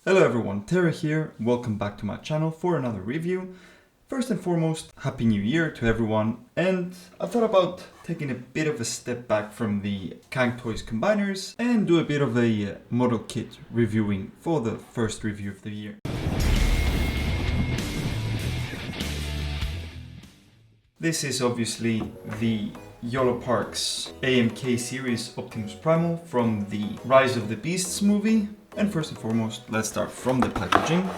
Hello everyone, Terra here. Welcome back to my channel for another review. First and foremost, Happy New Year to everyone, and I thought about taking a bit of a step back from the Kank Toys combiners and do a bit of a model kit reviewing for the first review of the year. This is obviously the Yolopark's AMK series Optimus Primal from the Rise of the Beasts movie. And first and foremost, let's start from the packaging.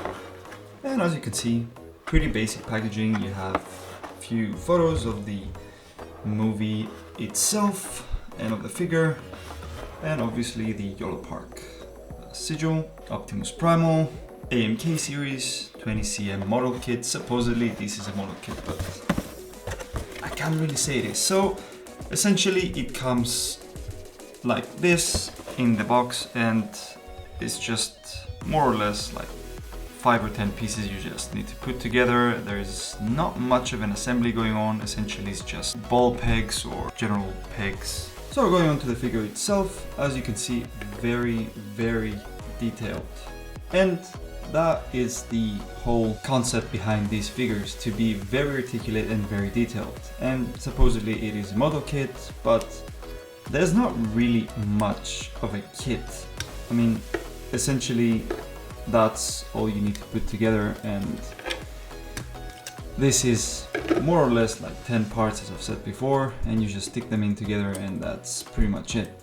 And as you can see, pretty basic packaging. You have a few photos of the movie itself and of the figure, and obviously the Yolopark sigil, Optimus Primal, AMK series, 20cm model kit. Supposedly this is a model kit, but I can't really say it is. So essentially it comes like this in the box, and it's just more or less like 5 or 10 pieces you just need to put together. There's not much of an assembly going on. Essentially it's just ball pegs or general pegs. So going on to the figure itself, as you can see, very detailed. And that is the whole concept behind these figures, to be very articulate and very detailed. And supposedly it is a model kit, but there's not really much of a kit. I mean, essentially that's all you need to put together, and this is more or less like 10 parts, as I've said before, and you just stick them in together and that's pretty much it.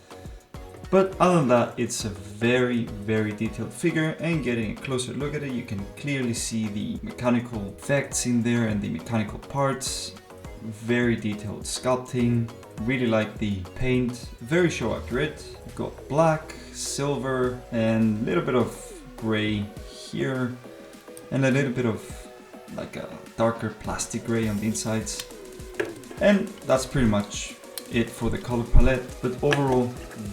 But other than that, it's a very detailed figure, and getting a closer look at it, you can clearly see the mechanical effects in there and the mechanical parts. Very detailed sculpting. Really like the paint, very show accurate. You've got black, silver, and a little bit of gray here, and a little bit of like a darker plastic gray on the insides. And that's pretty much it for the color palette, but overall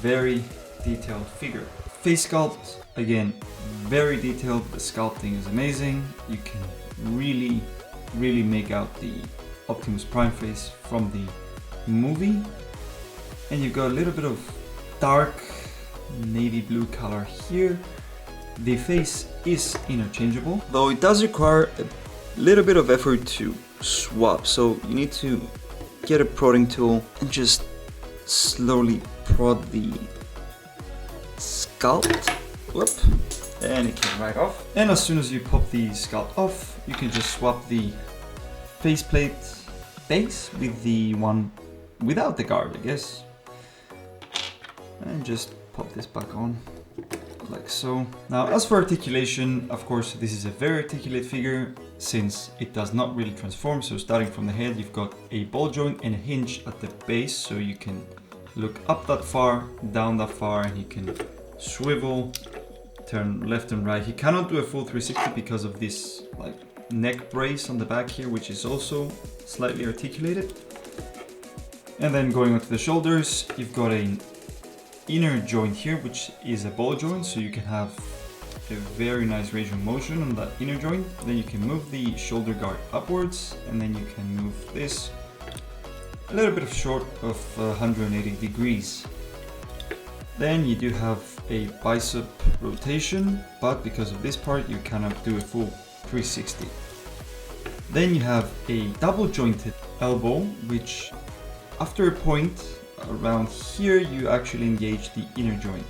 very detailed figure. Face sculpt, again, very detailed. The sculpting is amazing. You can really make out the Optimus Prime face from the movie, and you've got a little bit of dark navy blue color here. The face is interchangeable, though it does require a little bit of effort to swap, so you need to get a prodding tool and just slowly prod the sculpt. Whoop. And it came right off. And as soon as you pop the sculpt off, you can just swap the faceplate base with the one without the guard, I guess. And just pop this back on, like so. Now, as for articulation, of course, this is a very articulate figure since it does not really transform. So starting from the head, you've got a ball joint and a hinge at the base, so you can look up that far, down that far, and you can swivel, turn left and right. He cannot do a full 360 because of this like neck brace on the back here, which is also slightly articulated. And then going onto the shoulders, you've got an inner joint here, which is a ball joint, so you can have a very nice range of motion on that inner joint. Then you can move the shoulder guard upwards, and then you can move this a little bit short of 180 degrees. Then you do have a bicep rotation, but because of this part you cannot do a full 360. Then you have a double jointed elbow, which after a point around here you actually engage the inner joint.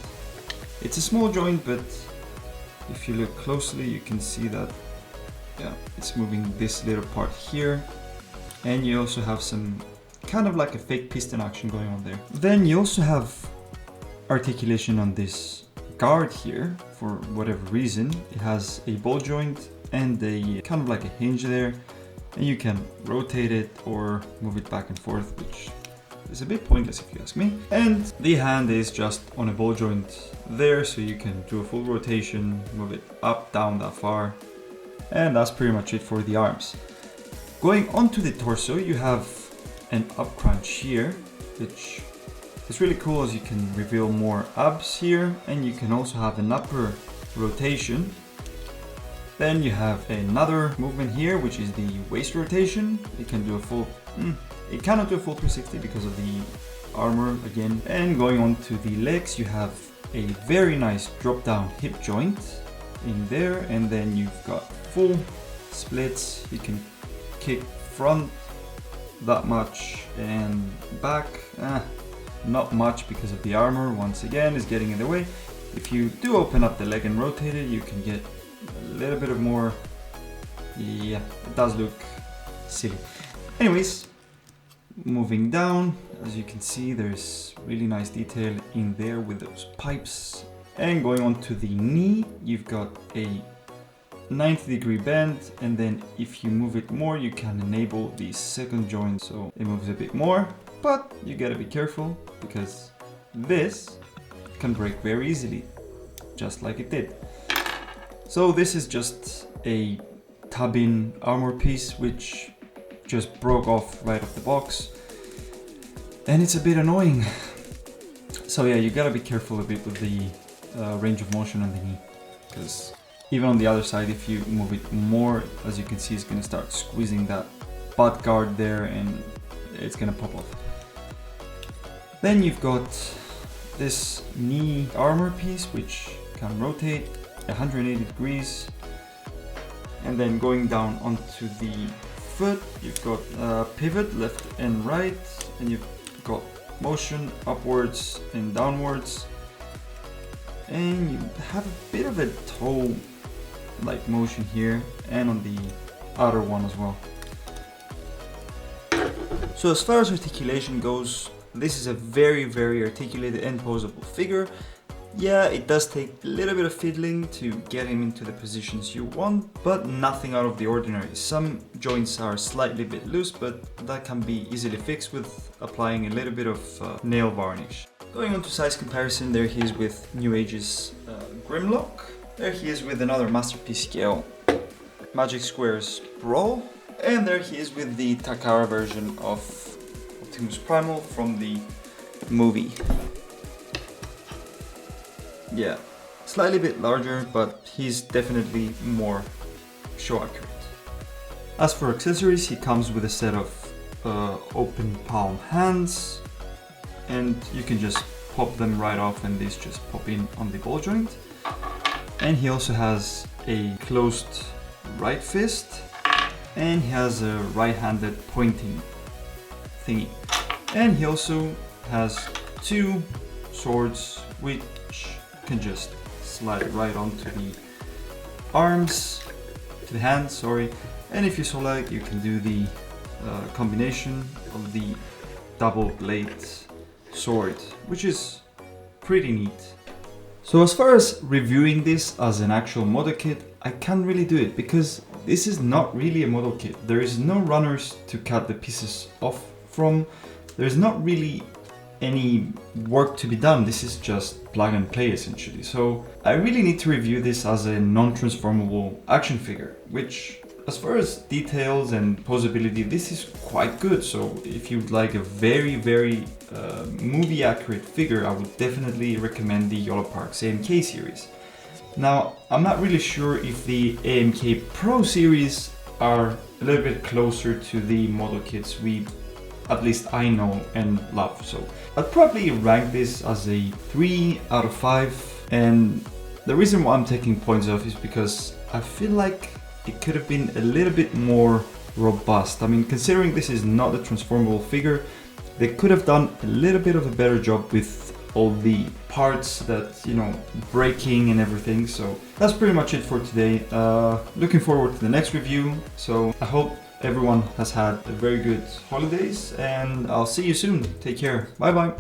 It's a small joint, but if you look closely you can see that it's moving this little part here, and you also have some kind of like a fake piston action going on there. Then you also have articulation on this guard here. For whatever reason, it has a ball joint and a kind of like a hinge there, and you can rotate it or move it back and forth, which is a bit pointless if you ask me. And the hand is just on a ball joint there, so you can do a full rotation, move it up, down that far, and that's pretty much it for the arms. Going onto the torso, you have an up crunch here, which is really cool as you can reveal more abs here, and you can also have an upper rotation. Then you have another movement here, which is the waist rotation. You can do a full it cannot do a full 360 because of the armor again. And going on to the legs, you have a very nice drop down hip joint, in there, and then you've got full splits. You can kick front that much and back, not much because of the armor, once again, is getting in the way. If you do open up the leg and rotate it, you can get a little bit of more, yeah, it does look silly. Anyways, moving down, as you can see, there's really nice detail in there with those pipes. And going on to the knee, you've got a 90-degree bend, and then if you move it more, you can enable the second joint, so it moves a bit more, but you gotta be careful because this can break very easily, just like it did. So this is just a tub-in armor piece which just broke off right off the box, and it's a bit annoying. So yeah, you gotta be careful a bit with the range of motion on the knee, because even on the other side, if you move it more, as you can see, it's gonna start squeezing that butt guard there and it's gonna pop off. Then you've got this knee armor piece which can rotate 180 degrees, and then going down onto the foot, you've got a pivot left and right, and you've got motion upwards and downwards, and you have a bit of a toe like motion here and on the outer one as well. So as far as articulation goes, this is a very articulated and posable figure. Yeah, it does take a little bit of fiddling to get him into the positions you want, but nothing out of the ordinary. Some joints are slightly bit loose, but that can be easily fixed with applying a little bit of nail varnish. Going on to size comparison, there he is with New Age's Grimlock. There he is with another Masterpiece scale Magic Squares Brawl. And there he is with the Takara version of Optimus Primal from the movie. Yeah, slightly bit larger, but he's definitely more show accurate. As for accessories, he comes with a set of open palm hands, and you can just pop them right off and these just pop in on the ball joint. And he also has a closed right fist, and he has a right-handed pointing thingy. And he also has two swords which can just slide right onto the arms, to the hands, sorry. And if you so like, you can do the combination of the double blade sword, which is pretty neat. So as far as reviewing this as an actual model kit, I can't really do it because this is not really a model kit. There is no runners to cut the pieces off from. There's not really any work to be done. This is just plug and play essentially. So I really need to review this as a non-transformable action figure, which as far as details and posability, this is quite good. So if you'd like a very movie accurate figure, I would definitely recommend the Yolopark AMK series. Now, I'm not really sure if the AMK Pro series are a little bit closer to the model kits at least I know and love. So I'd probably rank this as a 3 out of 5. And the reason why I'm taking points off is because I feel like it could have been a little bit more robust. I mean, considering this is not a transformable figure, they could have done a little bit of a better job with all the parts that, you know, breaking and everything. So that's pretty much it for today. Looking forward to the next review. So I hope everyone has had a very good holidays, and I'll see you soon. Take care. Bye bye.